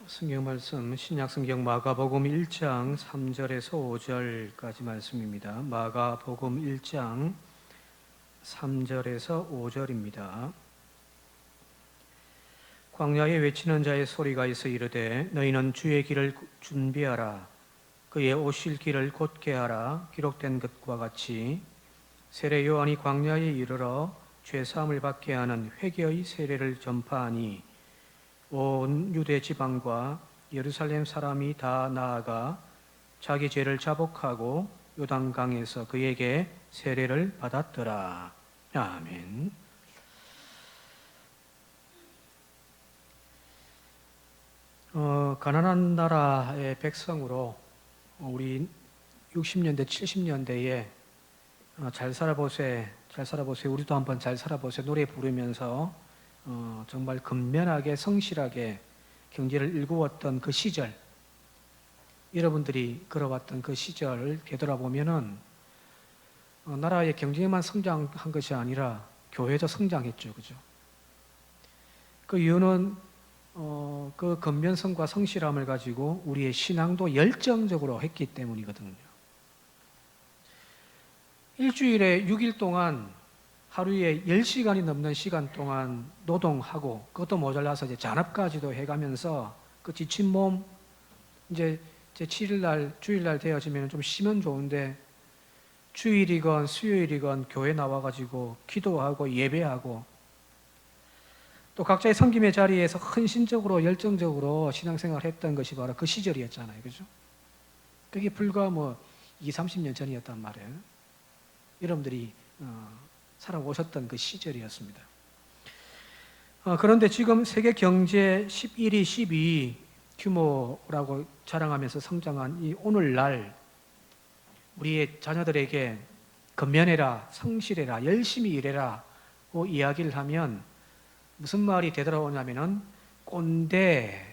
성경 말씀 신약 성경 마가복음 1장 3절에서 5절까지 말씀입니다. 마가복음 1장 3절에서 5절입니다. 광야에 외치는 자의 소리가 있어 이르되 너희는 주의 길을 준비하라 그의 오실 길을 곧게 하라. 기록된 것과 같이 세례 요한이 광야에 이르러 죄 사함을 받게 하는 회개의 세례를 전파하니 온 유대 지방과 예루살렘 사람이 다 나아가 자기 죄를 자복하고 요단강에서 그에게 세례를 받았더라. 아멘. 가난한 나라의 백성으로 우리 60년대, 70년대에 잘 살아보세, 우리도 한번 잘 살아보세 노래 부르면서 정말 근면하게 성실하게 경제를 일구었던 그 시절, 여러분들이 걸어왔던 그 시절을 되돌아보면은 나라의 경제만 성장한 것이 아니라 교회도 성장했죠, 그죠? 그 이유는 그 근면성과 성실함을 가지고 우리의 신앙도 열정적으로 했기 때문이거든요. 일주일에 6일 동안 하루에 10시간이 넘는 시간 동안 노동하고 그것도 모자라서 이제 잔업까지도 해가면서 그 지친 몸 이제 제 7일날 주일날 되어지면 좀 쉬면 좋은데 주일이건 수요일이건 교회 나와가지고 기도하고 예배하고 또 각자의 섬김의 자리에서 헌신적으로 열정적으로 신앙생활을 했던 것이 바로 그 시절이었잖아요, 그죠? 그게 불과 30년 전이었단 말이에요. 여러분들이 살아오셨던 그 시절이었습니다. 그런데 지금 세계 경제 11위, 12위 규모라고 자랑하면서 성장한 이 오늘날 우리의 자녀들에게 근면해라, 성실해라, 열심히 일해라고 이야기를 하면 무슨 말이 되돌아오냐면은 꼰대라고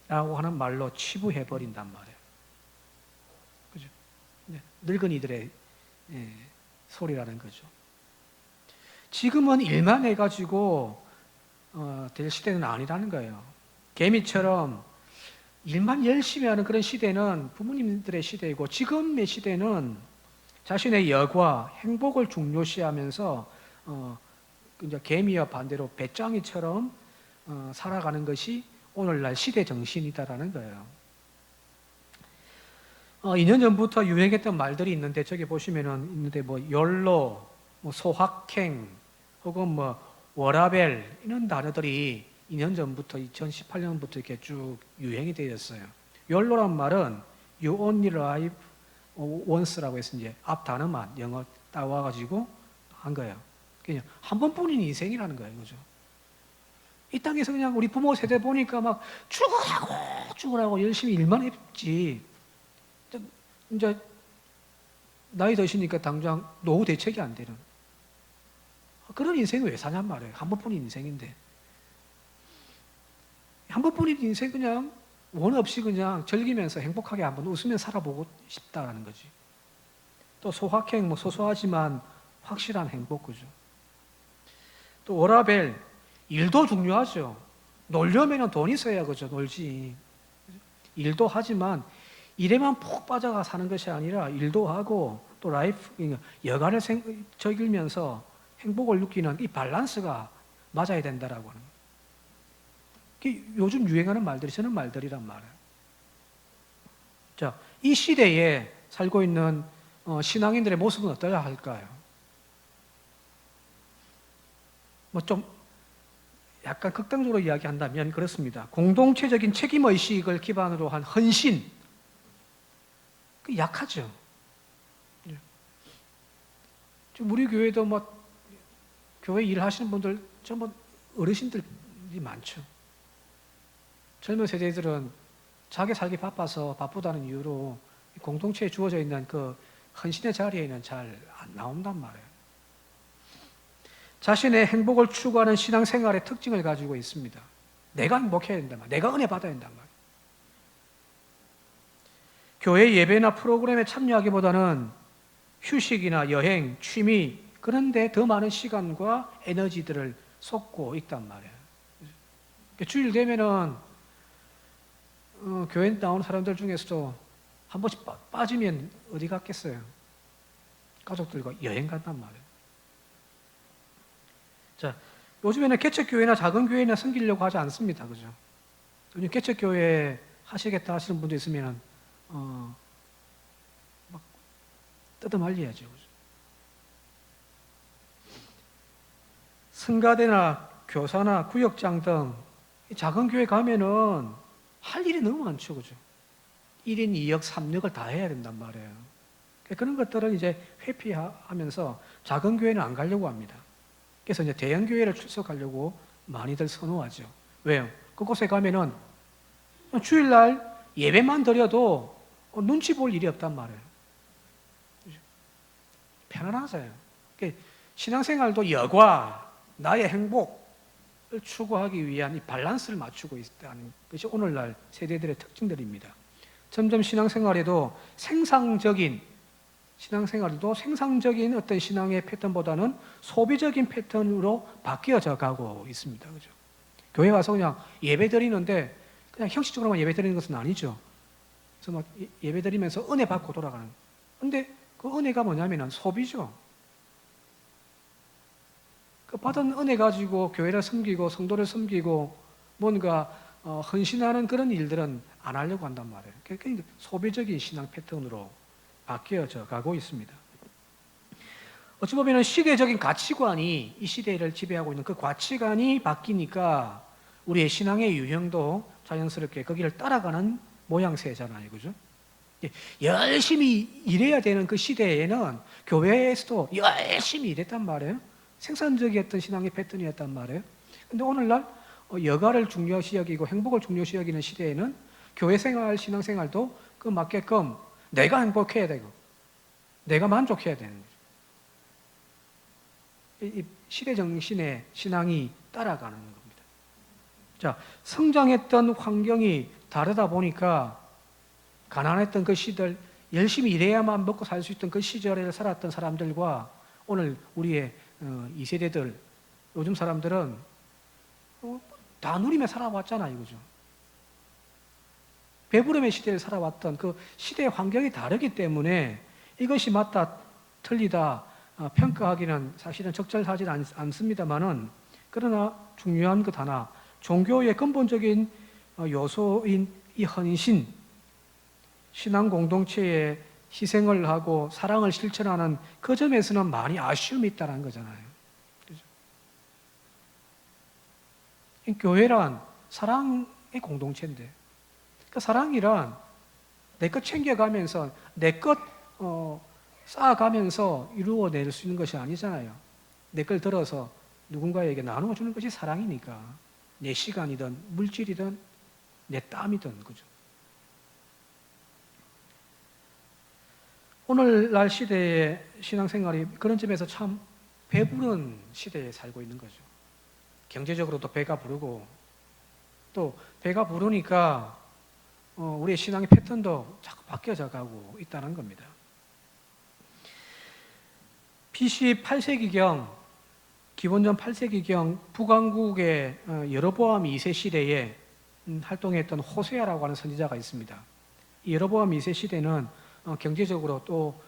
하는 말로 치부해버린단 말이에요. 그죠? 네, 늙은이들의 소리라는 거죠. 지금은 일만 해가지고 될 시대는 아니라는 거예요. 개미처럼 일만 열심히 하는 그런 시대는 부모님들의 시대이고 지금의 시대는 자신의 여과, 행복을 중요시하면서 이제 개미와 반대로 배짱이처럼 살아가는 것이 오늘날 시대 정신이다라는 거예요. 2년 전부터 유행했던 말들이 있는데 저기 보시면은 있는데 욜로, 소확행, 혹은 워라벨 이런 단어들이 2년 전부터 2018년부터 이렇게 쭉 유행이 되었어요. 욜로란 말은 You only live once라고 해서 이제 앞 단어만 영어 따와가지고 한 거예요. 그냥 한 번뿐인 인생이라는 거예요, 그죠? 이 땅에서 그냥 우리 부모 세대 보니까 막 죽으라고 열심히 일만 했지. 이제 나이 드시니까 당장 노후 대책이 안 되는 그런 인생을 왜 사냔 말이에요. 한 번뿐인 인생인데 한 번뿐인 인생 그냥 원 없이 그냥 즐기면서 행복하게 한번 웃으며 살아보고 싶다라는 거지. 또 소확행 소소하지만 확실한 행복, 그죠? 또 워라벨 일도 중요하죠. 놀려면 돈 있어야 그죠 놀지. 일도 하지만 일에만 푹 빠져가 사는 것이 아니라 일도 하고 또 라이프 여가를 즐기면서 행복을 느끼는 이 밸런스가 맞아야 된다라고 하는 거예요. 요즘 유행하는 말들이 저는 말들이란 말이에요. 자, 이 시대에 살고 있는 신앙인들의 모습은 어떠야 할까요? 좀 약간 극단적으로 이야기한다면 그렇습니다. 공동체적인 책임의식을 기반으로 한 헌신, 약하죠. 우리 교회도 교회 일하시는 분들 전부 어르신들이 많죠. 젊은 세대들은 자기 살기 바빠서 바쁘다는 이유로 공동체에 주어져 있는 그 헌신의 자리에는 잘 안 나온단 말이에요. 자신의 행복을 추구하는 신앙생활의 특징을 가지고 있습니다. 내가 행복해야 된단 말이에요. 내가 은혜 받아야 된단 말이에요. 교회 예배나 프로그램에 참여하기보다는 휴식이나 여행, 취미 그런데 더 많은 시간과 에너지들을 쏟고 있단 말이에요. 주일 되면은 교회 나오는 사람들 중에서도 한 번씩 빠지면 어디 갔겠어요? 가족들과 여행 간단 말이에요. 자, 요즘에는 개척교회나 작은 교회나 섬기려고 하지 않습니다. 그죠? 요즘 개척교회 하시겠다 하시는 분도 있으면, 막 뜯어말려야죠. 그죠? 성가대나 교사나 구역장 등 작은 교회 가면은 할 일이 너무 많죠. 그죠? 1인 2역, 3역을 다 해야 된단 말이에요. 그런 것들을 이제 회피하면서 작은 교회는 안 가려고 합니다. 그래서 이제 대형 교회를 출석하려고 많이들 선호하죠. 왜요? 그곳에 가면은 주일날 예배만 드려도 눈치 볼 일이 없단 말이에요. 편안하세요. 신앙생활도 여과, 나의 행복을 추구하기 위한 이 밸런스를 맞추고 있다는 것이 오늘날 세대들의 특징들입니다. 점점 신앙생활도 생산적인 어떤 신앙의 패턴보다는 소비적인 패턴으로 바뀌어져 가고 있습니다. 그죠? 교회 와서 그냥 예배 드리는데 그냥 형식적으로만 예배 드리는 것은 아니죠. 그래서 막 예배 드리면서 은혜 받고 돌아가는. 근데 그 은혜가 뭐냐면은 소비죠. 그 받은 은혜 가지고 교회를 섬기고 성도를 섬기고 뭔가 헌신하는 그런 일들은 안 하려고 한단 말이에요. 그러니까 소비적인 신앙 패턴으로 바뀌어져 가고 있습니다. 어찌 보면 시대적인 가치관이 이 시대를 지배하고 있는 그 가치관이 바뀌니까 우리의 신앙의 유형도 자연스럽게 거기를 따라가는 모양새잖아요. 그죠? 열심히 일해야 되는 그 시대에는 교회에서도 열심히 일했단 말이에요. 생산적이었던 신앙의 패턴이었단 말이에요. 근데 오늘날 여가를 중요시 여기고 행복을 중요시 여기는 시대에는 교회 생활, 신앙 생활도 그 맞게끔 내가 행복해야 되고 내가 만족해야 되는 거죠. 이 시대 정신의 신앙이 따라가는 겁니다. 자, 성장했던 환경이 다르다 보니까 가난했던 그 시절, 열심히 일해야만 먹고 살 수 있던 그 시절에 살았던 사람들과 오늘 우리의 2세대들, 요즘 사람들은 다 누리며 살아왔잖아요. 그죠? 배부름의 시대를 살아왔던 그 시대의 환경이 다르기 때문에 이것이 맞다, 틀리다 평가하기는 사실은 적절하지 않습니다만은 그러나 중요한 것 하나, 종교의 근본적인 요소인 이 헌신, 신앙 공동체에 희생을 하고 사랑을 실천하는 그 점에서는 많이 아쉬움이 있다는 거잖아요. 그죠? 교회란 사랑의 공동체인데, 그 사랑이란 내 것 챙겨가면서 내 것 쌓아가면서 이루어낼 수 있는 것이 아니잖아요. 내 걸 들어서 누군가에게 나누어 주는 것이 사랑이니까. 내 시간이든 물질이든 내 땀이든. 그죠? 오늘날 시대의 신앙생활이 그런 점에서 참 배부른 시대에 살고 있는 거죠. 경제적으로도 배가 부르고 또 배가 부르니까 우리의 신앙의 패턴도 자꾸 바뀌어져 가고 있다는 겁니다. BC 8세기경, 기원전 8세기경 북왕국의 여로보암 2세 시대에 활동했던 호세아라고 하는 선지자가 있습니다. 이 여로보암 2세 시대는 경제적으로 또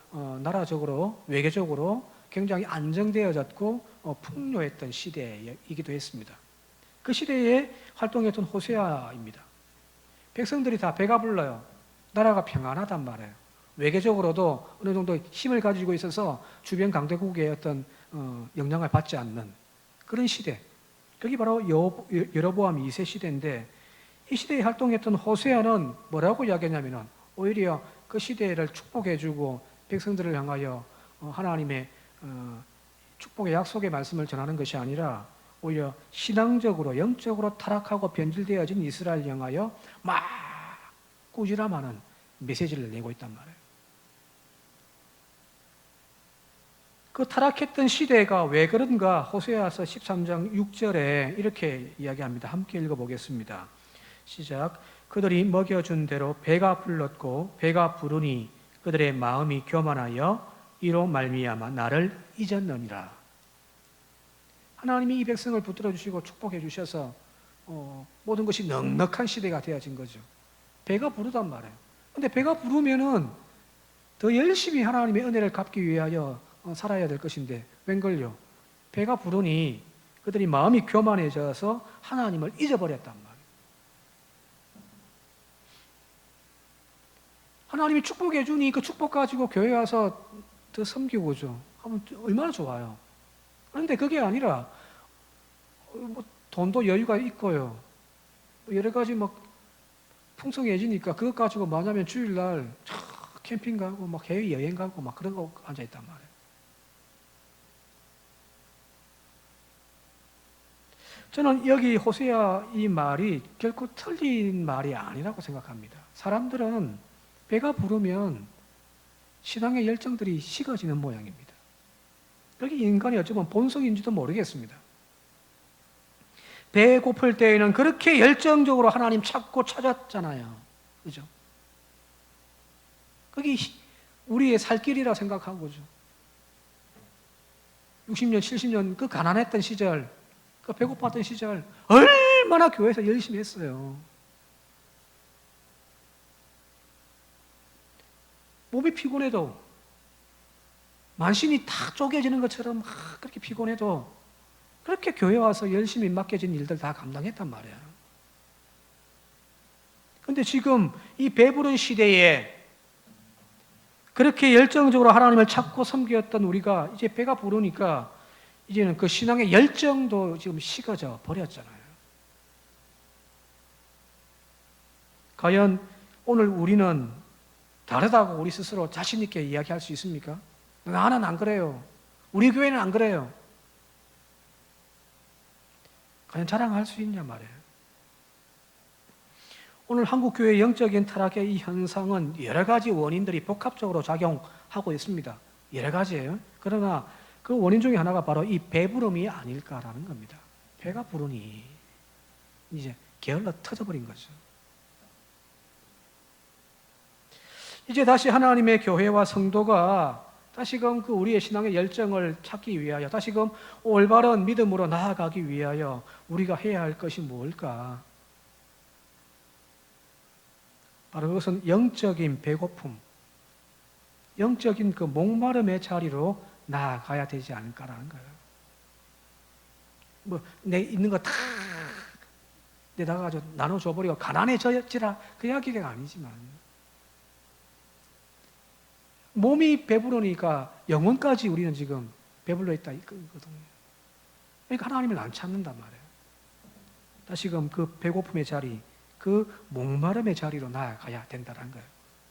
나라적으로 외교적으로 굉장히 안정되어졌고 풍요했던 시대이기도 했습니다. 그 시대에 활동했던 호세아입니다. 백성들이 다 배가 불러요. 나라가 평안하단 말이에요. 외교적으로도 어느 정도 힘을 가지고 있어서 주변 강대국의 어떤 영향을 받지 않는 그런 시대. 그게 바로 여로보암 2세 시대인데 이 시대에 활동했던 호세아는 뭐라고 이야기했냐면은 오히려 그 시대를 축복해주고 백성들을 향하여 하나님의 축복의 약속의 말씀을 전하는 것이 아니라 오히려 신앙적으로 영적으로 타락하고 변질되어진 이스라엘 향하여 막 꾸지람하는 메시지를 내고 있단 말이에요. 그 타락했던 시대가 왜 그런가 호세아서 13장 6절에 이렇게 이야기합니다. 함께 읽어보겠습니다. 시작. 그들이 먹여준 대로 배가 불렀고 배가 부르니 그들의 마음이 교만하여 이로 말미암아 나를 잊었느니라. 하나님이 이 백성을 붙들어 주시고 축복해 주셔서 모든 것이 넉넉한 시대가 되어진 거죠. 배가 부르단 말이에요. 근데 배가 부르면은 더 열심히 하나님의 은혜를 갚기 위하여 살아야 될 것인데 웬걸요? 배가 부르니 그들이 마음이 교만해져서 하나님을 잊어버렸단 말이에요. 하나님이 축복해 주니 그 축복 가지고 교회 와서 더 섬기고죠. 하면 얼마나 좋아요. 그런데 그게 아니라 뭐 돈도 여유가 있고요. 여러 가지 막 풍성해지니까 그것 가지고 뭐냐면 주일날 캠핑 가고 막 해외 여행 가고 막 그런 거 앉아 있단 말이에요. 저는 여기 호세아 이 말이 결코 틀린 말이 아니라고 생각합니다. 사람들은 배가 부르면 신앙의 열정들이 식어지는 모양입니다. 그게 인간이 어쩌면 본성인지도 모르겠습니다. 배 고플 때에는 그렇게 열정적으로 하나님 찾고 찾았잖아요. 그죠? 그게 우리의 살 길이라 생각하고죠. 60년, 70년 그 가난했던 시절, 그 배고팠던 시절 얼마나 교회에서 열심히 했어요. 몸이 피곤해도 만신이 다 쪼개지는 것처럼 그렇게 피곤해도 그렇게 교회 와서 열심히 맡겨진 일들 다 감당했단 말이에요. 그런데 지금 이 배부른 시대에 그렇게 열정적으로 하나님을 찾고 섬겼던 우리가 이제 배가 부르니까 이제는 그 신앙의 열정도 지금 식어져 버렸잖아요. 과연 오늘 우리는 다르다고 우리 스스로 자신 있게 이야기할 수 있습니까? 나는 안 그래요. 우리 교회는 안 그래요. 과연 자랑할 수 있냐 말이에요. 오늘 한국 교회의 영적인 타락의 이 현상은 여러 가지 원인들이 복합적으로 작용하고 있습니다. 여러 가지예요. 그러나 그 원인 중에 하나가 바로 이 배부름이 아닐까라는 겁니다. 배가 부르니 이제 게을러 터져버린 거죠. 이제 다시 하나님의 교회와 성도가 다시금 그 우리의 신앙의 열정을 찾기 위하여 다시금 올바른 믿음으로 나아가기 위하여 우리가 해야 할 것이 뭘까? 바로 그것은 영적인 배고픔, 영적인 그 목마름의 자리로 나아가야 되지 않을까라는 거예요. 뭐 내 있는 거 다 내다가 가지고 나눠줘버리고 가난해져지라 그 이야기가 아니지만 몸이 배부르니까 영혼까지 우리는 지금 배불러 있다 이거거든요. 그러니까 하나님을 안 찾는단 말이에요. 다시금 그 배고픔의 자리, 그 목마름의 자리로 나아가야 된다는 거예요.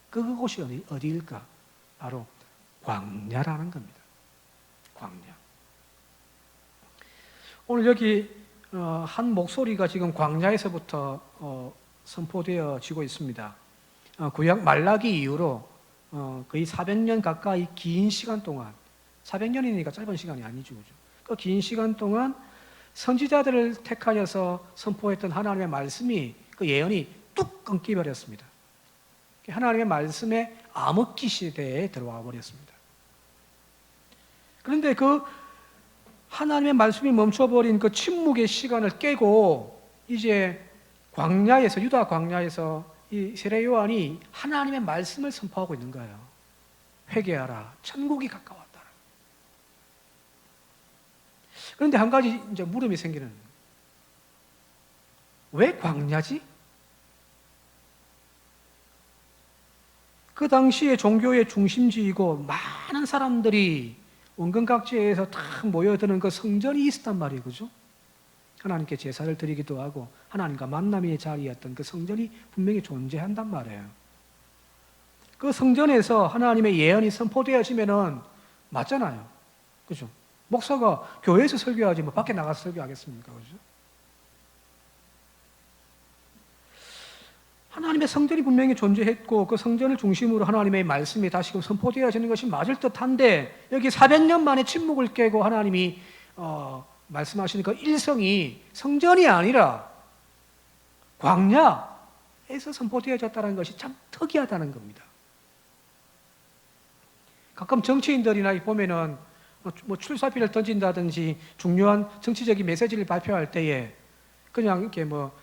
그곳이 어디일까? 바로 광야라는 겁니다. 광야. 오늘 여기 한 목소리가 지금 광야에서부터 선포되어지고 있습니다. 구약 말라기 이후로 거의 400년 가까이 긴 시간 동안 400년이니까 짧은 시간이 아니죠. 그 긴 시간 동안 선지자들을 택하여서 선포했던 하나님의 말씀이 그 예언이 뚝 끊기버렸습니다. 하나님의 말씀의 암흑기 시대에 들어와 버렸습니다. 그런데 그 하나님의 말씀이 멈춰버린 그 침묵의 시간을 깨고 이제 광야에서 유다 광야에서 이 세례 요한이 하나님의 말씀을 선포하고 있는 거예요. 회개하라, 천국이 가까웠다. 그런데 한 가지 이제 물음이 생기는, 왜 광야지? 그 당시에 종교의 중심지이고 많은 사람들이 원근 각지에서 다 모여드는 그 성전이 있었단 말이에요, 그죠? 하나님께 제사를 드리기도 하고 하나님과 만남의 자리였던 그 성전이 분명히 존재한단 말이에요. 그 성전에서 하나님의 예언이 선포되어지면은 맞잖아요, 그죠? 목사가 교회에서 설교하지 뭐 밖에 나가서 설교하겠습니까, 그죠? 하나님의 성전이 분명히 존재했고 그 성전을 중심으로 하나님의 말씀이 다시금 선포되어지는 것이 맞을 듯한데 여기 400년 만에 침묵을 깨고 하나님이 말씀하시는 그 일성이 성전이 아니라 광야에서 선포되어졌다는 것이 참 특이하다는 겁니다. 가끔 정치인들이나 보면은 뭐 출사표를 던진다든지 중요한 정치적인 메시지를 발표할 때에 그냥 이렇게 뭐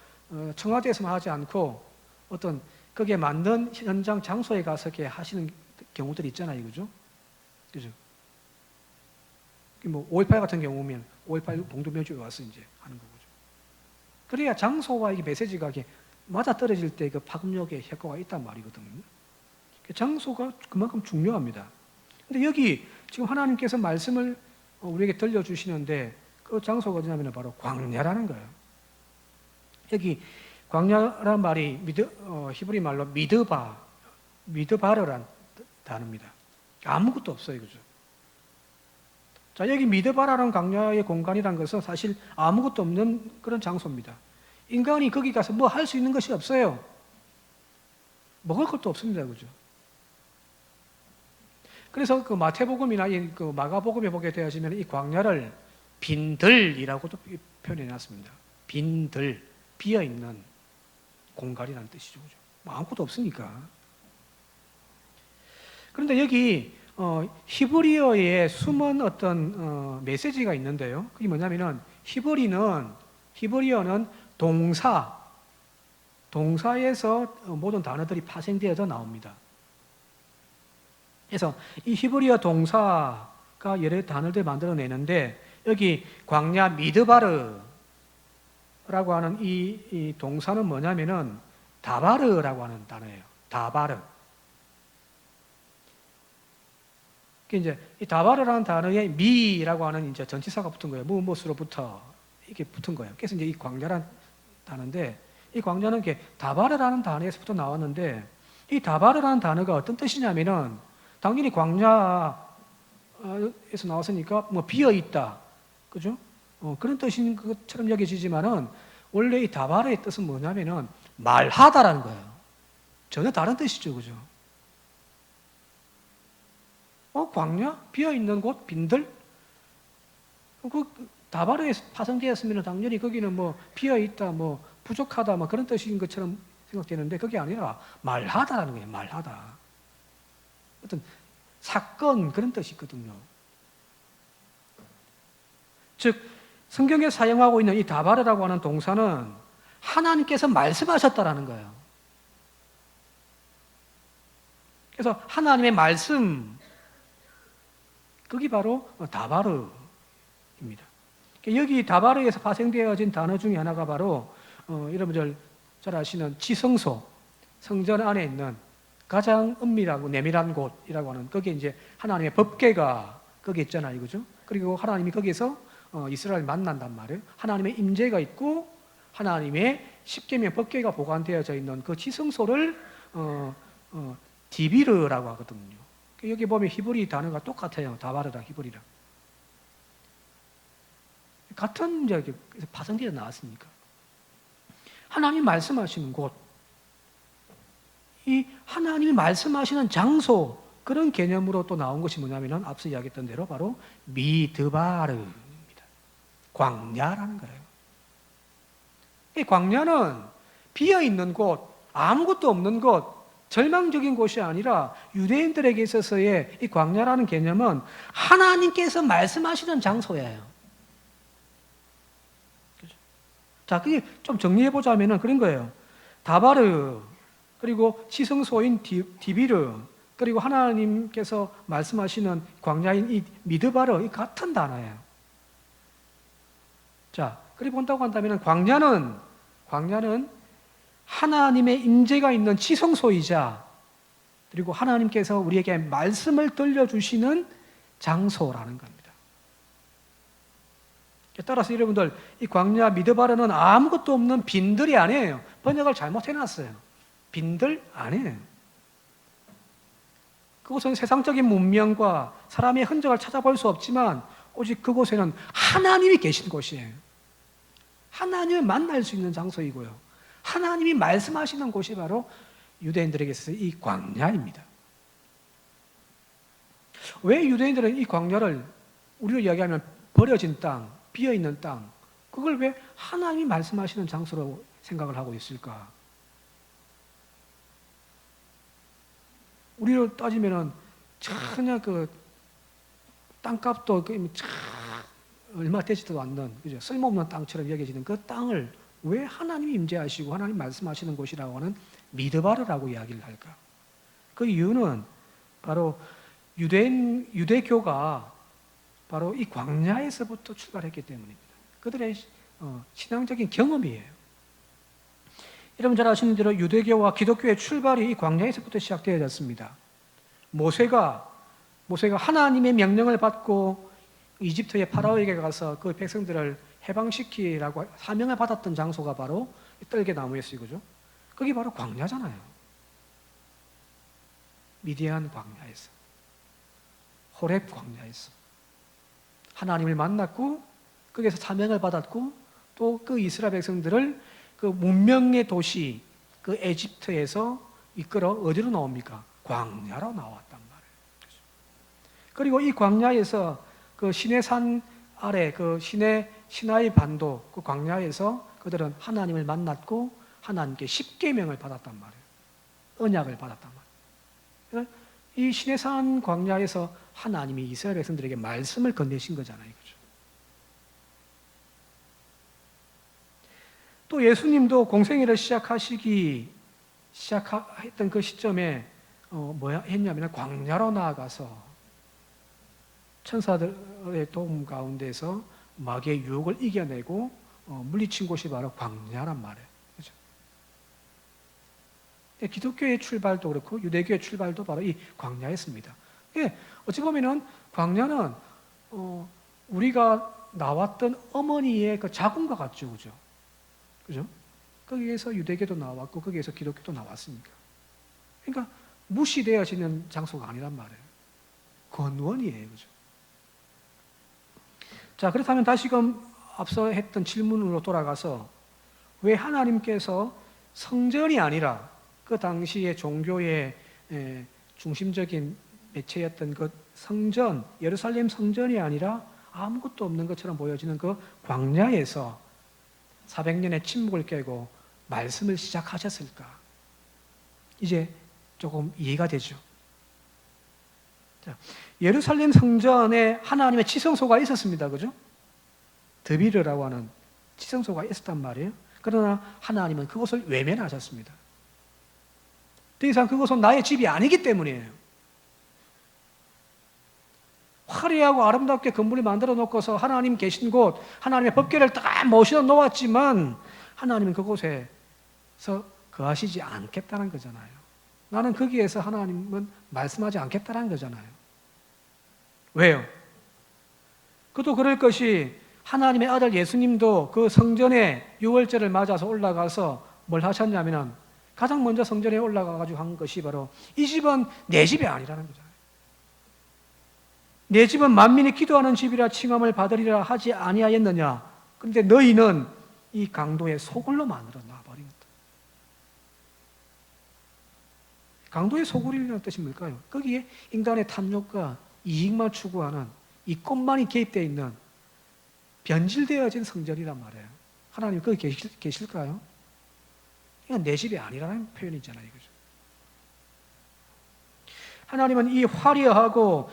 청와대에서만 하지 않고 어떤 거기에 맞는 현장 장소에 가서 이렇게 하시는 경우들이 있잖아요, 그죠? 그죠? 뭐 5.18 같은 경우면 5.18 봉두묘지에 와서 이제 하는 거죠. 그래야 장소와 이게 메시지가 이게 맞아 떨어질 때 그 파급력의 효과가 있단 말이거든요. 장소가 그만큼 중요합니다. 근데 여기 지금 하나님께서 말씀을 우리에게 들려주시는데 그 장소가 어디냐면 바로 광야라는 거예요. 여기 광야란 말이 히브리 말로 미드바르란 단어입니다. 아무것도 없어요, 그죠? 자, 여기 미드바라는 광야의 공간이란 것은 사실 아무것도 없는 그런 장소입니다. 인간이 거기 가서 뭐 할 수 있는 것이 없어요. 먹을 것도 없습니다, 그죠? 그래서 그 마태복음이나 그 마가복음에 보게 되어지면 이 광야를 빈들이라고도 표현해 놨습니다. 빈들, 비어 있는 공간이라는 뜻이죠, 그죠? 뭐 아무것도 없으니까. 그런데 여기 히브리어에 숨은 어떤 메시지가 있는데요. 그게 뭐냐면은 히브리어는 동사에서 모든 단어들이 파생되어서 나옵니다. 그래서 이 히브리어 동사가 여러 단어들 만들어내는데 여기 광야 미드바르라고 하는 이 동사는 뭐냐면은 다바르라고 하는 단어예요. 다바르. 이제 이 다바르라는 단어에 미라고 하는 이제 전치사가 붙은 거예요. 무엇으로부터 이렇게 붙은 거예요. 그래서 이제 이 광야란 단어인데 이 광야는 이게 다바르라는 단어에서부터 나왔는데 이 다바르라는 단어가 어떤 뜻이냐면은 당연히 광야에서 나왔으니까 뭐 비어 있다, 그죠? 그런 뜻인 것처럼 여겨지지만은 원래 이 다바르의 뜻은 뭐냐면은 말하다라는 거예요. 전혀 다른 뜻이죠, 그죠? 광야? 비어 있는 곳, 빈들? 그 다바르에 파생되었으면 당연히 거기는 뭐 비어 있다, 뭐 부족하다, 뭐 그런 뜻인 것처럼 생각되는데 그게 아니라 말하다라는 거예요. 말하다. 어떤 사건 그런 뜻이 있거든요. 즉 성경에 사용하고 있는 이 다바르라고 하는 동사는 하나님께서 말씀하셨다라는 거예요. 그래서 하나님의 말씀, 그게 바로 다바르입니다. 여기 다바르에서 파생되어진 단어 중에 하나가 바로 여러분들 잘 아시는 지성소, 성전 안에 있는 가장 은밀하고 내밀한 곳이라고 하는 거기에 이제 하나님의 법궤가 거기 있잖아요, 그죠? 그리고 하나님이 거기서 이스라엘 만난단 말이에요. 하나님의 임재가 있고 하나님의 십계명 법궤가 보관되어져 있는 그 지성소를 디비르라고 하거든요. 여기 보면 히브리 단어가 똑같아요. 다바르랑 히브리랑 같은 이제 파생되어 나왔으니까 하나님 말씀하시는 곳, 이 하나님이 말씀하시는 장소 그런 개념으로 또 나온 것이 뭐냐면은 앞서 이야기했던 대로 바로 미드바르입니다. 광야라는 거예요. 이 광야는 비어 있는 곳, 아무것도 없는 곳, 절망적인 곳이 아니라 유대인들에게 있어서의 이 광야라는 개념은 하나님께서 말씀하시는 장소예요. 자, 그게 좀 정리해 보자면은 그런 거예요. 다바르, 그리고 지성소인 디비르, 그리고 하나님께서 말씀하시는 광야인 이 미드바르, 이 같은 단어예요. 자, 그리고 본다고 한다면 광야는 하나님의 임재가 있는 지성소이자 그리고 하나님께서 우리에게 말씀을 들려주시는 장소라는 겁니다. 따라서 여러분들 이 광야 미드바르는 아무것도 없는 빈들이 아니에요. 번역을 잘못해놨어요. 빈들 아니에요. 그곳은 세상적인 문명과 사람의 흔적을 찾아볼 수 없지만 오직 그곳에는 하나님이 계신 곳이에요. 하나님을 만날 수 있는 장소이고요. 하나님이 말씀하시는 곳이 바로 유대인들에게 있어서 이 광야입니다. 왜 유대인들은 이 광야를 우리로 이야기하면 버려진 땅, 비어있는 땅, 그걸 왜 하나님이 말씀하시는 장소로 생각을 하고 있을까? 우리로 따지면은 전혀 그 땅값도 얼마 되지도 않는, 그죠? 쓸모없는 땅처럼 여겨지는 그 땅을 왜 하나님이 임재하시고 하나님 말씀하시는 곳이라고 하는 미드바르라고 이야기를 할까? 그 이유는 바로 유대교가 바로 이 광야에서부터 출발했기 때문입니다. 그들의 신앙적인 경험이에요. 여러분 잘 아시는 대로 유대교와 기독교의 출발이 이 광야에서부터 시작되어졌습니다. 모세가 하나님의 명령을 받고 이집트의 파라오에게 가서 그 백성들을 해방시키라고 사명을 받았던 장소가 바로 떨게나무였어요. 그죠? 그게 바로 광야잖아요. 미디안 광야에서, 호렙 광야에서 하나님을 만났고 거기에서 사명을 받았고 또 그 이스라엘 백성들을 그 문명의 도시 그 에집트에서 이끌어 어디로 나옵니까? 광야로 나왔단 말이에요. 그리고 이 광야에서 그 시내산 아래 그 시나이 반도 그 광야에서 그들은 하나님을 만났고 하나님께 십계명을 받았단 말이에요. 언약을 받았단 말이에요. 이 시내산 광야에서 하나님이 이스라엘 백성들에게 말씀을 건네신 거잖아요. 그죠? 또 예수님도 공생애를 시작했던 그 시점에 뭐야 했냐면 광야로 나아가서 천사들의 도움 가운데서 마귀의 유혹을 이겨내고 물리친 곳이 바로 광야란 말이에요. 그렇죠? 기독교의 출발도 그렇고 유대교의 출발도 바로 이 광야였습니다. 어찌 보면은 광야는 우리가 나왔던 어머니의 그 자궁과 같죠, 그죠? 그죠? 거기에서 유대교도 나왔고 거기에서 기독교도 나왔으니까. 그러니까 무시되어지는 장소가 아니란 말이에요. 근원이에요, 그죠? 자, 그렇다면 다시금 앞서 했던 질문으로 돌아가서 왜 하나님께서 성전이 아니라 그 당시의 종교의 중심적인 매체였던 그 성전, 예루살렘 성전이 아니라 아무것도 없는 것처럼 보여지는 그 광야에서 400년의 침묵을 깨고 말씀을 시작하셨을까? 이제 조금 이해가 되죠. 자, 예루살렘 성전에 하나님의 지성소가 있었습니다. 그죠? 드비르라고 하는 지성소가 있었단 말이에요. 그러나 하나님은 그곳을 외면하셨습니다. 더 이상 그곳은 나의 집이 아니기 때문이에요. 화려하고 아름답게 건물을 만들어 놓고서 하나님 계신 곳, 하나님의 법궤를 딱 모셔 놓았지만 하나님은 그곳에서 거하시지 않겠다는 거잖아요. 나는 거기에서 하나님은 말씀하지 않겠다는 거잖아요. 왜요? 그도 그럴 것이 하나님의 아들 예수님도 그 성전에 유월절을 맞아서 올라가서 뭘 하셨냐면 가장 먼저 성전에 올라가가지고 한 것이 바로 이 집은 내 집이 아니라는 거잖아요. 내 집은 만민이 기도하는 집이라 칭함을 받으리라 하지 아니하였느냐. 그런데 너희는 이 강도의 소굴로 만들어 놔버린 거다. 강도의 소굴이라는 뜻이 뭘까요? 거기에 인간의 탐욕과 이익만 추구하는 이 것만이 개입되어 있는 변질되어진 성전이란 말이에요. 하나님 거기 계실까요? 이건 내 집이 아니라는 표현이잖아요. 그죠? 하나님은 이 화려하고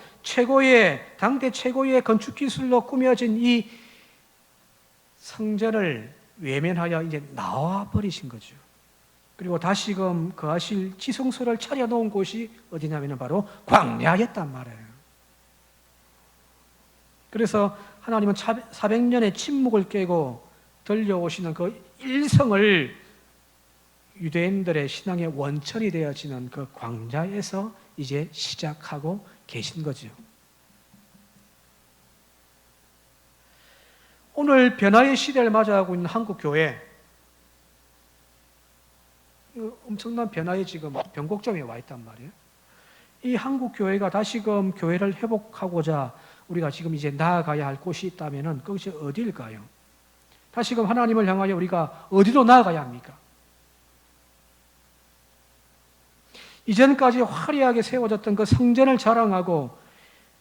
당대 최고의 건축 기술로 꾸며진 이 성전을 외면하여 이제 나와 버리신 거죠. 그리고 다시금 거하실 지성소를 차려놓은 곳이 어디냐면 바로 광야였단 말이에요. 그래서 하나님은 400년의 침묵을 깨고 들려오시는 그 일성을 유대인들의 신앙의 원천이 되어지는 그 광야에서 이제 시작하고 계신 거죠. 오늘 변화의 시대를 맞이하고 있는 한국 교회, 엄청난 변화의 지금 변곡점에 와 있단 말이에요. 이 한국 교회가 다시금 교회를 회복하고자 우리가 지금 이제 나아가야 할 곳이 있다면은 그것이 어디일까요? 다시금 하나님을 향하여 우리가 어디로 나아가야 합니까? 이전까지 화려하게 세워졌던 그 성전을 자랑하고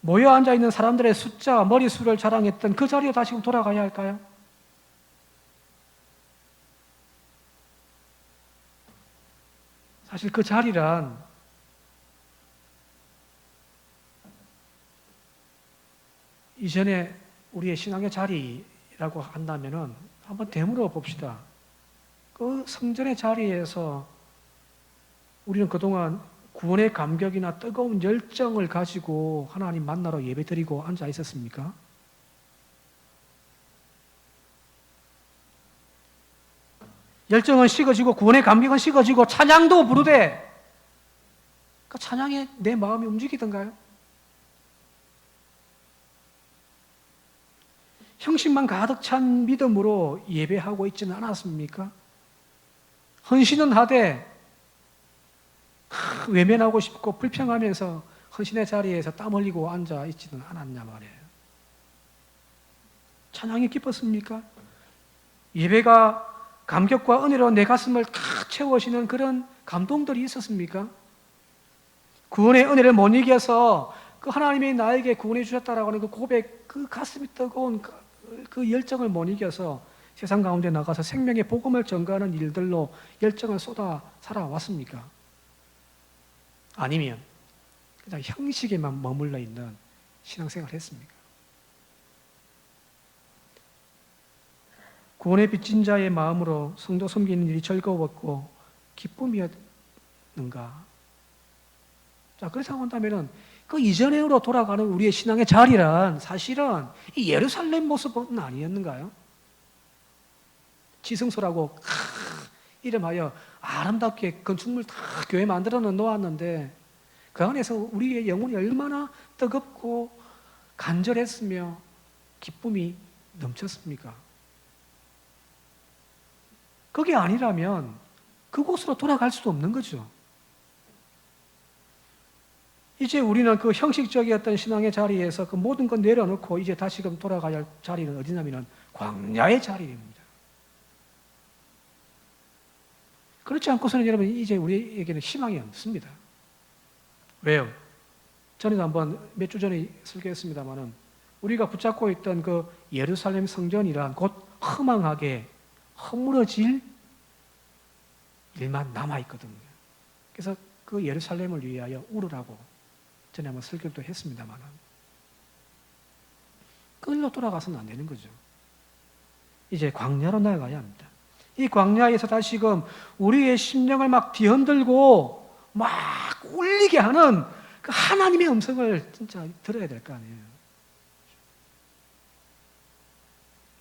모여 앉아 있는 사람들의 숫자, 머리수를 자랑했던 그 자리에 다시금 돌아가야 할까요? 사실 그 자리란 이전에 우리의 신앙의 자리라고 한다면은 한번 되물어 봅시다. 그 성전의 자리에서 우리는 그동안 구원의 감격이나 뜨거운 열정을 가지고 하나님 만나러 예배드리고 앉아 있었습니까? 열정은 식어지고 구원의 감격은 식어지고 찬양도 부르되 그 찬양에 내 마음이 움직이던가요? 형식만 가득 찬 믿음으로 예배하고 있지는 않았습니까? 헌신은 하되 외면하고 싶고 불평하면서 헌신의 자리에서 땀 흘리고 앉아 있지는 않았냐 말이에요. 찬양이 기뻤습니까? 예배가 감격과 은혜로 내 가슴을 탁 채워지는 그런 감동들이 있었습니까? 구원의 은혜를 못 이겨서 그 하나님이 나에게 구원해 주셨다라고 하는 그 고백, 그 가슴이 뜨거운 그 열정을 못 이겨서 세상 가운데 나가서 생명의 복음을 전가하는 일들로 열정을 쏟아 살아왔습니까? 아니면 그냥 형식에만 머물러 있는 신앙생활을 했습니까? 구원의 빚진 자의 마음으로 성도 섬기는 일이 즐거웠고 기쁨이었는가? 자, 그렇게 본다면은 그 이전으로 돌아가는 우리의 신앙의 자리란 사실은 이 예루살렘 모습은 아니었는가요? 지성소라고 이름하여 아름답게 건축물 다 교회 만들어 놓았는데 그 안에서 우리의 영혼이 얼마나 뜨겁고 간절했으며 기쁨이 넘쳤습니까? 그게 아니라면 그곳으로 돌아갈 수도 없는 거죠. 이제 우리는 그 형식적이었던 신앙의 자리에서 그 모든 걸 내려놓고 이제 다시금 돌아가야 할 자리는 어디냐면 광야의 자리입니다. 그렇지 않고서는 여러분 이제 우리에게는 희망이 없습니다. 왜요? 전에도 한번 몇 주 전에 설교했습니다만은 우리가 붙잡고 있던 그 예루살렘 성전이란 곧 허망하게 허물어질 일만 남아있거든요. 그래서 그 예루살렘을 위하여 울으라고 전에 한번 설교도 했습니다만은 그걸로 돌아가서는 안 되는 거죠. 이제 광야로 나아가야 합니다. 이 광야에서 다시금 우리의 심령을 막 뒤흔들고 막 울리게 하는 그 하나님의 음성을 진짜 들어야 될 거 아니에요.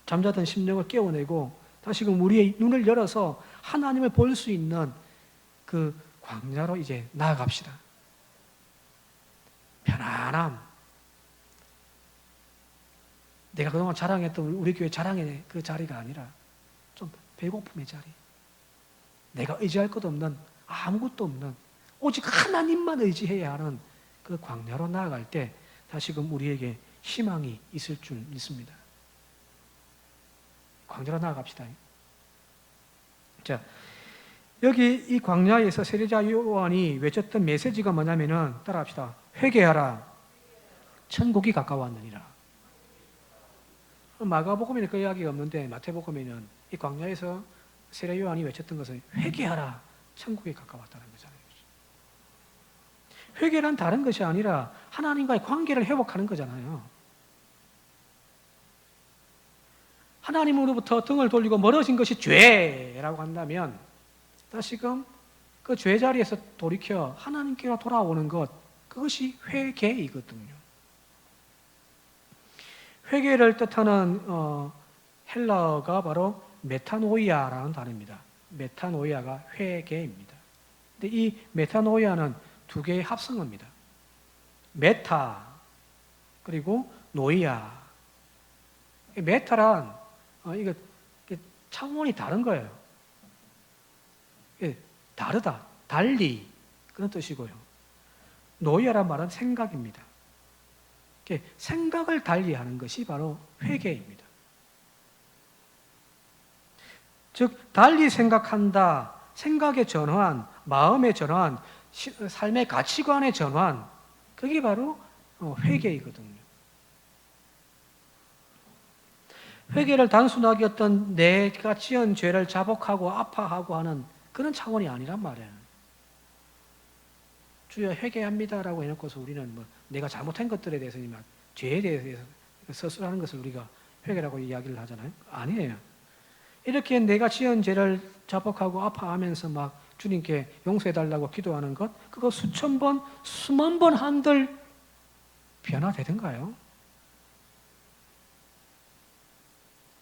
잠자던 심령을 깨워내고 다시금 우리의 눈을 열어서 하나님을 볼 수 있는 그 광야로 이제 나아갑시다. 편안함. 내가 그동안 자랑했던 우리 교회 자랑의 그 자리가 아니라 좀 배고픔의 자리. 내가 의지할 것 없는 아무것도 없는 오직 하나님만 의지해야 하는 그 광야로 나아갈 때 다시금 우리에게 희망이 있을 줄 믿습니다. 광야로 나아갑시다. 자, 여기 이 광야에서 세례자 요한이 외쳤던 메시지가 뭐냐면은 따라합시다. 회개하라. 천국이 가까웠느니라. 마가복음에는 그 이야기가 없는데 마태복음에는 이 광야에서 세례 요한이 외쳤던 것은 회개하라. 천국이 가까웠다는 거잖아요. 회개란 다른 것이 아니라 하나님과의 관계를 회복하는 거잖아요. 하나님으로부터 등을 돌리고 멀어진 것이 죄라고 한다면 다시금 그 죄 자리에서 돌이켜 하나님께로 돌아오는 것, 그것이 회개이거든요. 회개를 뜻하는 헬라어가 바로 메타노이아라는 단어입니다. 메타노이아가 회개입니다. 근데 이 메타노이아는 두 개의 합성어입니다. 메타 그리고 노이아. 메타란 이거 차원이 다른 거예요. 다르다, 달리 그런 뜻이고요. 노이아란 말은 생각입니다. 생각을 달리하는 것이 바로 회개입니다. 즉 달리 생각한다, 생각의 전환, 마음의 전환, 삶의 가치관의 전환, 그게 바로 회개이거든요. 회개를 단순하게 어떤 내가 지은 죄를 자복하고 아파하고 하는 그런 차원이 아니란 말이에요. 주여 회개합니다라고 해놓고서 우리는 뭐 내가 잘못한 것들에 대해서 죄에 대해서 서술하는 것을 우리가 회개라고 이야기를 하잖아요. 아니에요. 이렇게 내가 지은 죄를 자복하고 아파하면서 막 주님께 용서해달라고 기도하는 것, 그거 수천 번, 수만 번 한들 변화되던가요?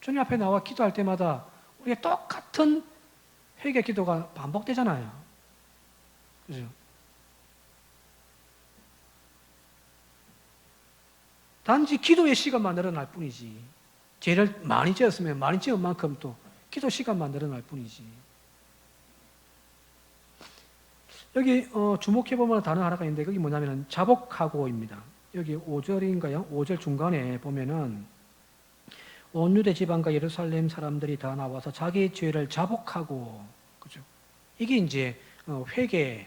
주님 앞에 나와 기도할 때마다 우리가 똑같은 회개 기도가 반복되잖아요. 그죠? 단지 기도의 시간만 늘어날 뿐이지. 죄를 많이 지었으면 많이 지은 만큼 또 기도 시간만 늘어날 뿐이지. 여기 주목해 보면 단어 하나가 있는데 그게 뭐냐면 자복하고입니다. 여기 5절인가요? 5절 중간에 보면은 온 유대 지방과 예루살렘 사람들이 다 나와서 자기의 죄를 자복하고, 그죠? 이게 이제 회개의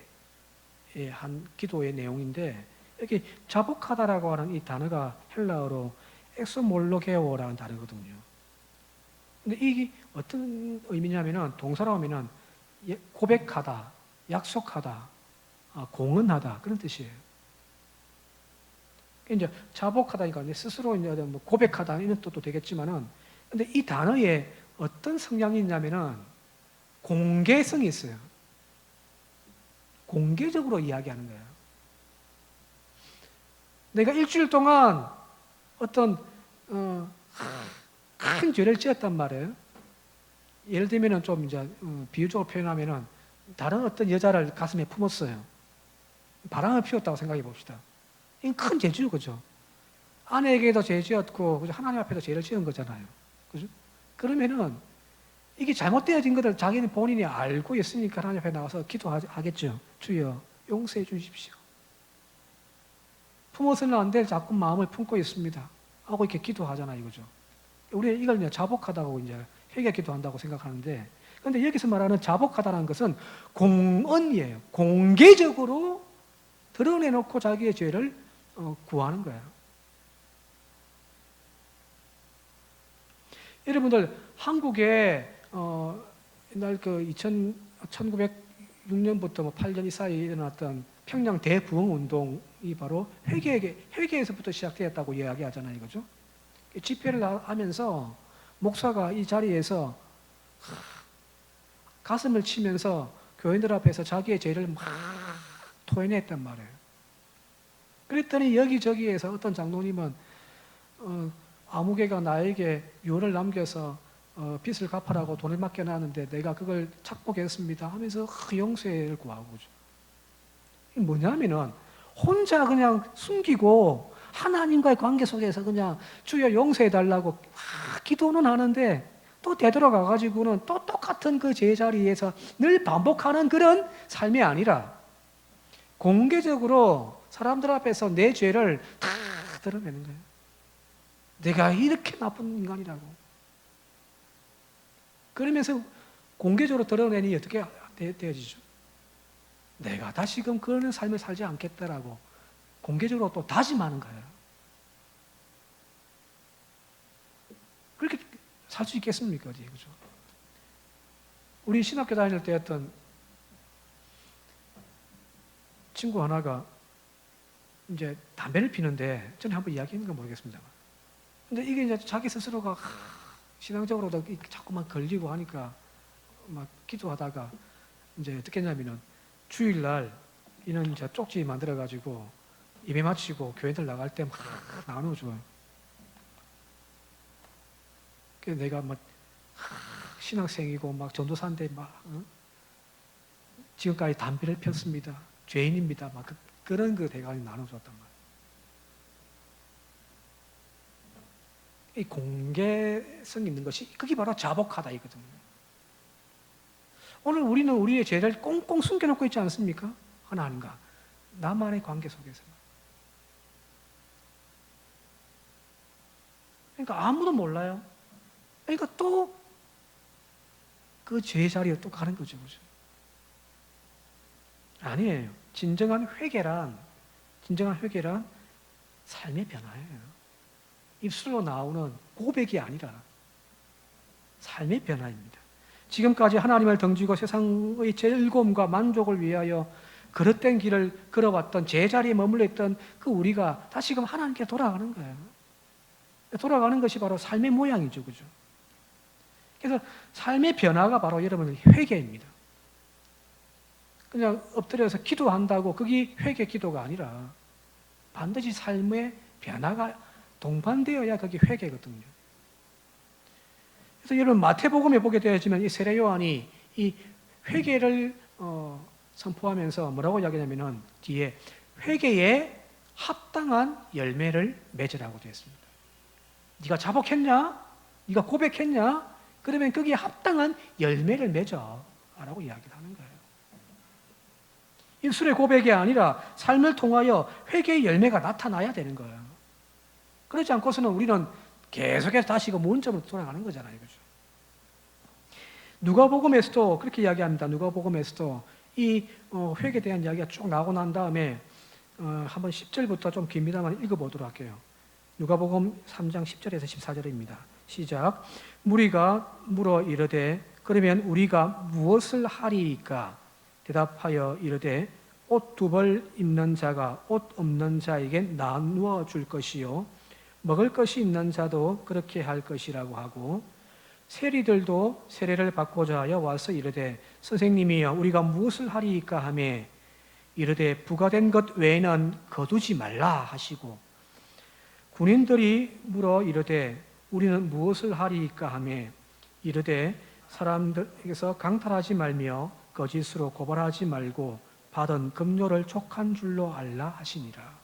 한 기도의 내용인데, 여기 자복하다라고 하는 이 단어가 헬라어로 엑소몰로게오라는 단어거든요. 근데 이게 어떤 의미냐면은 동사로 하면은 고백하다, 약속하다, 공언하다 그런 뜻이에요. 이제 자복하다니까 스스로 이제 뭐 고백하다 이런 뜻도 되겠지만은, 근데 이 단어에 어떤 성향이 있냐면은 공개성이 있어요. 공개적으로 이야기하는 거예요. 내가 일주일 동안 어떤 큰 죄를 지었단 말이에요. 예를 들면은 좀 이제 비유적으로 표현하면은 다른 어떤 여자를 가슴에 품었어요. 바람을 피웠다고 생각해 봅시다. 이건 큰 죄죠, 그죠? 아내에게도 죄 지었고, 그죠? 하나님 앞에도 죄를 지은 거잖아요. 그죠? 그러면은 이게 잘못되어진 것을 자기는 본인이 알고 있으니까 하나님 앞에 나와서 기도하겠죠. 주여, 용서해 주십시오. 품어서는 안 될 자꾸 마음을 품고 있습니다. 하고 이렇게 기도하잖아요, 그죠? 우리 이걸 이제 자복하다고 이제 회개 기도한다고 생각하는데, 근데 여기서 말하는 자복하다는 것은 공언이에요. 공개적으로 드러내놓고 자기의 죄를 구하는 거예요. 여러분들 한국에 옛날 그 1906년부터 8년 이 사이에 일어났던 평양 대부흥 운동이 바로 회개에서부터 시작되었다고 이야기하잖아요, 그죠? 집회를 하면서 목사가 이 자리에서 가슴을 치면서 교인들 앞에서 자기의 죄를 막 토해냈단 말이에요. 그랬더니 여기저기에서 어떤 장로님은 아무개가 나에게 유언을 남겨서 빚을 갚아라고 돈을 맡겨놨는데 내가 그걸 착복했습니다 하면서 용서를 구하고, 이게 뭐냐면은 혼자 그냥 숨기고 하나님과의 관계 속에서 그냥 주여 용서해달라고 기도는 하는데 또 되돌아가가지고는 또 똑같은 그 제자리에서 늘 반복하는 그런 삶이 아니라 공개적으로 사람들 앞에서 내 죄를 다 드러내는 거예요. 내가 이렇게 나쁜 인간이라고. 그러면서 공개적으로 드러내니 어떻게 되어지죠? 내가 다시금 그런 삶을 살지 않겠다라고 공개적으로 또 다짐하는 거예요. 그렇게 살 수 있겠습니까? 어디, 그죠? 우리 신학교 다닐 때 어떤 친구 하나가 이제 담배를 피는데, 저는 한번 이야기했는 건 모르겠습니다만, 근데 이게 이제 자기 스스로가 신앙적으로도 자꾸만 걸리고 하니까 막 기도하다가 이제 어떻게 했냐면은 주일날 이는 이제 쪽지 만들어가지고 예배 마치고 교회들 나갈 때 막 나눠줘요. 그래서 내가 막 신학생이고 막 전도사인데 막 지금까지 담배를 폈습니다. 죄인입니다. 막 그런 그 대가를 나눠줬단 말이에요. 이 공개성 있는 것이 그게 바로 자복하다 이거든요. 오늘 우리는 우리의 죄를 꽁꽁 숨겨놓고 있지 않습니까? 하나님과 나만의 관계 속에서. 그러니까 아무도 몰라요. 그러니까 또 그 죄 자리에 또 가는 거죠, 그죠? 아니에요. 진정한 회개란 삶의 변화예요. 입술로 나오는 고백이 아니라 삶의 변화입니다. 지금까지 하나님을 등지고 세상의 즐거움과 만족을 위하여 그릇된 길을 걸어왔던 제자리에 머물러 있던 그 우리가 다시금 하나님께 돌아가는 거예요. 돌아가는 것이 바로 삶의 모양이죠, 그죠? 그래서 삶의 변화가 바로 여러분 회개입니다. 그냥 엎드려서 기도한다고 그게 회개 기도가 아니라 반드시 삶의 변화가 동반되어야 그게 회개거든요. 그래서 여러분 마태복음에 보게 되어지면 이 세례 요한이 이 회개를 선포하면서 뭐라고 이야기하냐면은 뒤에 회개에 합당한 열매를 맺으라고 되어 있습니다. 네가 자복했냐? 네가 고백했냐? 그러면 거기에 합당한 열매를 맺어라고 이야기를 하는 거예요. 입술의 고백이 아니라 삶을 통하여 회개의 열매가 나타나야 되는 거예요. 그렇지 않고서는 우리는 계속해서 다시 그 원점으로 돌아가는 거잖아요. 그죠? 누가복음에서도 그렇게 이야기합니다. 누가복음에서도 이 회개에 대한 이야기가 쭉 나오고 난 다음에 한번 10절부터 좀 깁니다만 읽어보도록 할게요. 누가복음 3장 10절에서 14절입니다. 시작. 무리가 물어 이르되 그러면 우리가 무엇을 하리이까? 대답하여 이르되 옷 2벌 입는 자가 옷 없는 자에게 나누어 줄 것이요 먹을 것이 있는 자도 그렇게 할 것이라고 하고 세리들도 세례를 받고자 하여 와서 이르되 선생님이여 우리가 무엇을 하리이까 하매 이르되 부과된 것 외에는 거두지 말라 하시고 군인들이 물어 이르되 우리는 무엇을 하리이까 하매 이르되 사람들에게서 강탈하지 말며 거짓으로 고발하지 말고 받은 급료를 족한 줄로 알라 하시니라.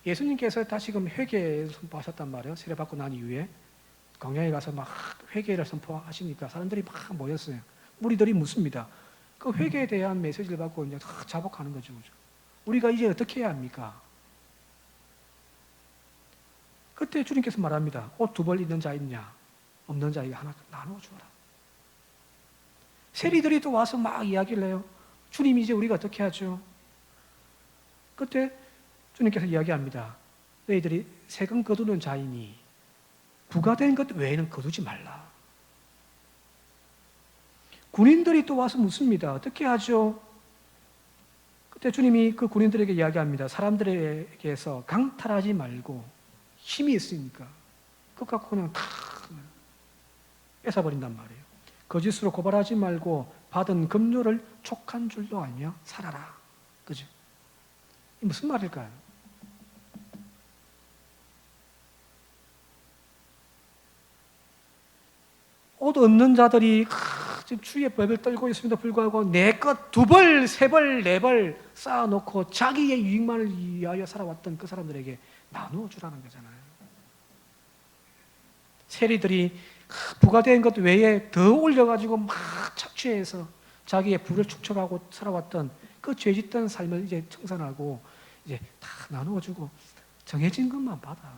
예수님께서 다시금 회개를 선포하셨단 말이에요. 세례받고 난 이후에 광야에 가서 막 회개를 선포하시니까 사람들이 막 모였어요. 무리들이 묻습니다. 그 회개에 대한 메시지를 받고 이제 자복하는 거죠. 우리가 이제 어떻게 해야 합니까? 그때 주님께서 말합니다. 옷 2벌 있는 자 있냐? 없는 자에게 하나 나누어 주어라. 세리들이 또 와서 막 이야기를 해요. 주님 이제 우리가 어떻게 하죠? 그때 주님께서 이야기합니다. 너희들이 세금 거두는 자이니 부과된 것 외에는 거두지 말라. 군인들이 또 와서 묻습니다. 어떻게 하죠? 그때 주님이 그 군인들에게 이야기합니다. 사람들에게서 강탈하지 말고 힘이 있으니까 그것 갖고 그냥 다 뺏어버린단 말이에요. 거짓으로 고발하지 말고 받은 급료를 족한 줄도 알며 살아라. 그죠? 무슨 말일까요? 옷 없는 자들이 지금 추위에 벌벌 떨고 있음에도 불구하고 내 것 2벌, 3벌, 4벌 쌓아놓고 자기의 유익만을 위하여 살아왔던 그 사람들에게 나누어 주라는 거잖아요. 세리들이 부과된 것 외에 더 올려가지고 막 착취해서 자기의 부를 축적하고 살아왔던 그 죄짓던 삶을 이제 청산하고 이제 다 나누어주고 정해진 것만 받아.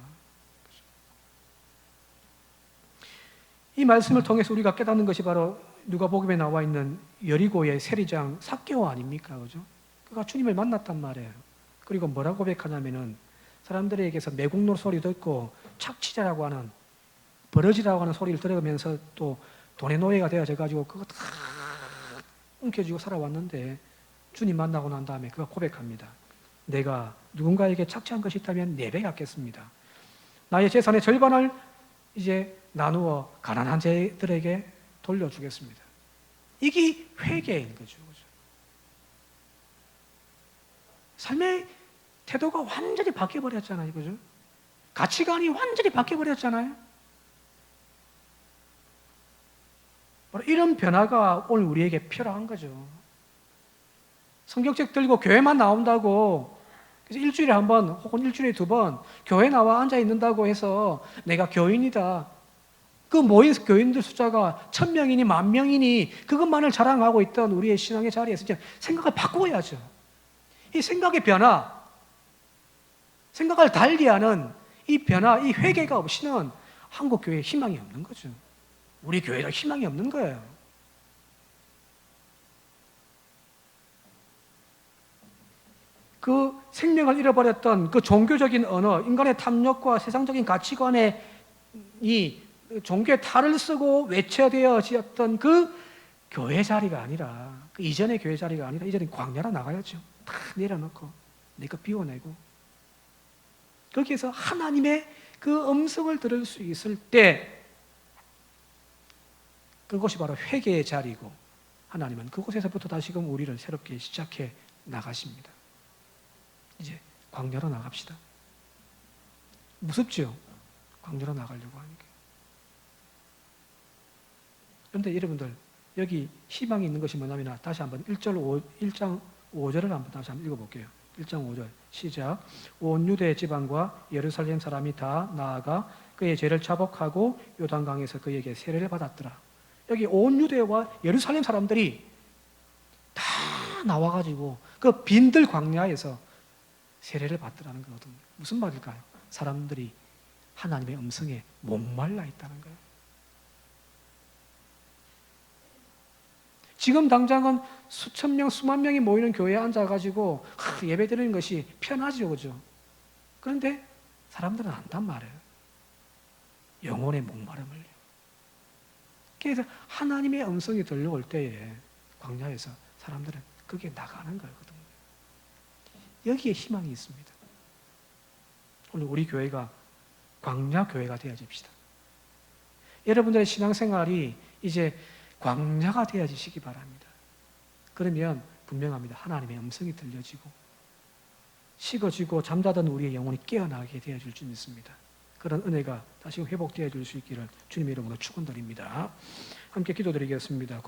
이 말씀을 통해서 우리가 깨닫는 것이 바로 누가복음에 나와 있는 여리고의 세리장 삭개오 아닙니까? 그죠? 그가 주님을 만났단 말이에요. 그리고 뭐라고 고백하냐면은 사람들에게서 매국노 소리 듣고 착취자라고 하는 버러지라고 하는 소리를 들으면서 또 돈의 노예가 되어져가지고 그거 다 움켜쥐고 살아왔는데 주님 만나고 난 다음에 그가 고백합니다. 내가 누군가에게 착취한 것이 있다면 4배 갚겠습니다. 나의 재산의 절반을 이제 나누어 가난한 자들에게 돌려주겠습니다. 이게 회개인 거죠. 삶의 태도가 완전히 바뀌어버렸잖아요. 그죠? 가치관이 완전히 바뀌어버렸잖아요. 바로 이런 변화가 오늘 우리에게 필요한 거죠. 성경책 들고 교회만 나온다고, 그래서 일주일에 한 번 혹은 일주일에 2번 교회 나와 앉아 있는다고 해서 내가 교인이다. 그 모인 교인들 숫자가 1000명이니 10,000명이니 그것만을 자랑하고 있던 우리의 신앙의 자리에서 이제 생각을 바꾸어야죠. 이 생각의 변화, 생각을 달리하는 이 변화, 이 회개가 없이는 한국 교회에 희망이 없는 거죠. 우리 교회에 희망이 없는 거예요. 그 생명을 잃어버렸던 그 종교적인 언어, 인간의 탐욕과 세상적인 가치관에 이 종교의 탈을 쓰고 외쳐되어졌던 그 교회 자리가 아니라, 그 이전의 교회 자리가 아니라 이제는 광야로 나가야죠. 다 내려놓고 내 것 비워내고 거기에서 하나님의 그 음성을 들을 수 있을 때 그것이 바로 회개의 자리고, 하나님은 그곳에서부터 다시금 우리를 새롭게 시작해 나가십니다. 이제 광야로 나갑시다. 무섭죠? 광야로 나가려고 하니까. 그런데 여러분들, 여기 희망이 있는 것이 뭐냐면, 다시 한번 1장 5절을 한번 다시 한번 읽어볼게요. 1장 5절 시작. 온 유대 지방과 예루살렘 사람이 다 나아가 그의 죄를 자복하고 요단강에서 그에게 세례를 받았더라. 여기 온 유대와 예루살렘 사람들이 다 나와가지고 그 빈들 광야에서 세례를 받더라는 거거든요. 무슨 말일까요? 사람들이 하나님의 음성에 목말라 있다는 거예요. 지금 당장은 수천 명, 수만 명이 모이는 교회에 앉아가지고 예배 드리는 것이 편하죠, 그죠? 그런데 사람들은 안단 말이에요. 영혼의 목마름을요. 그래서 하나님의 음성이 들려올 때에 광야에서 사람들은 그게 나가는 거거든요. 여기에 희망이 있습니다. 오늘 우리 교회가 광야 교회가 되어집시다. 여러분들의 신앙생활이 이제 광야가 되어지시기 바랍니다. 그러면 분명합니다. 하나님의 음성이 들려지고 식어지고 잠자던 우리의 영혼이 깨어나게 되어질 줄 믿습니다. 그런 은혜가 다시 회복되어질 수 있기를 주님의 이름으로 축원드립니다. 함께 기도드리겠습니다.